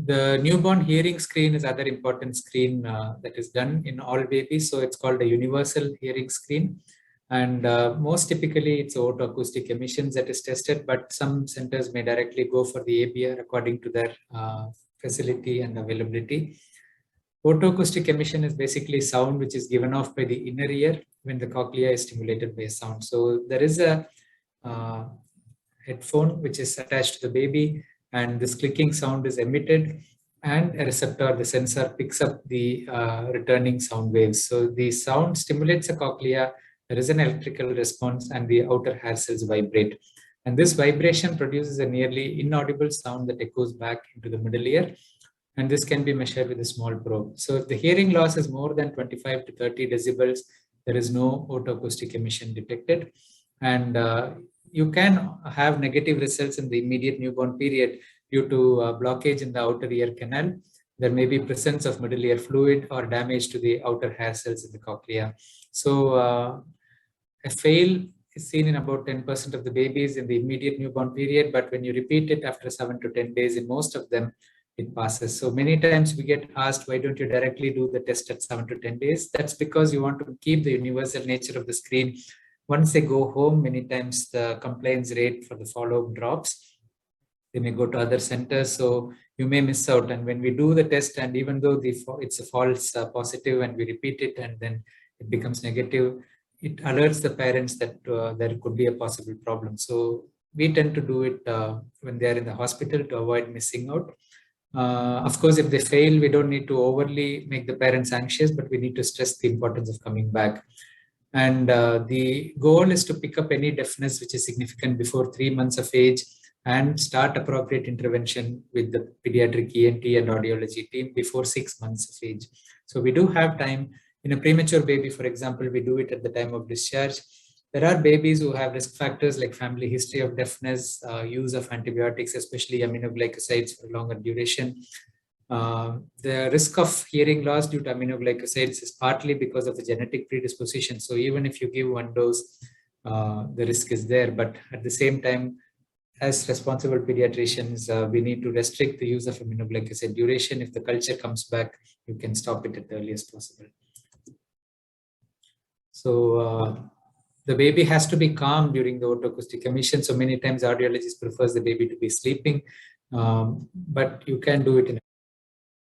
The newborn hearing screen is other important screen that is done in all babies. So it's called a universal hearing screen. And most typically it's otoacoustic emissions that is tested, but some centers may directly go for the ABER according to their facility and availability. Otoacoustic emission is basically sound which is given off by the inner ear when the cochlea is stimulated by sound. So there is a headphone which is attached to the baby, and this clicking sound is emitted, and a receptor, the sensor, picks up the returning sound waves. So the sound stimulates the cochlea, there is an electrical response, and the outer hair cells vibrate. And this vibration produces a nearly inaudible sound that echoes back into the middle ear. And this can be measured with a small probe. So if the hearing loss is more than 25 to 30 decibels, there is no otoacoustic emission detected. And you can have negative results in the immediate newborn period due to blockage in the outer ear canal. There may be presence of middle ear fluid or damage to the outer hair cells in the cochlea. So a fail is seen in about 10% of the babies in the immediate newborn period, but when you repeat it after 7 to 10 days, in most of them, it passes. So many times we get asked, why don't you directly do the test at 7 to 10 days? That's because you want to keep the universal nature of the screen. Once they go home, many times the compliance rate for the follow-up drops. They may go to other centers, so you may miss out. And when we do the test, and even though it's a false positive and we repeat it and then it becomes negative, it alerts the parents that there could be a possible problem. So we tend to do it when they are in the hospital to avoid missing out. Of course, if they fail, we don't need to overly make the parents anxious, but we need to stress the importance of coming back. And the goal is to pick up any deafness which is significant before 3 months of age and start appropriate intervention with the pediatric ENT and audiology team before 6 months of age. So we do have time. In a premature baby, for example, we do it at the time of discharge. There are babies who have risk factors like family history of deafness, use of antibiotics, especially aminoglycosides for longer duration. The risk of hearing loss due to aminoglycosides is partly because of the genetic predisposition. So even if you give one dose, the risk is there. But at the same time, as responsible pediatricians, we need to restrict the use of aminoglycoside duration. If the culture comes back, you can stop it at the earliest possible. So the baby has to be calm during the otoacoustic emission. So many times audiologist prefers the baby to be sleeping, but you can do it in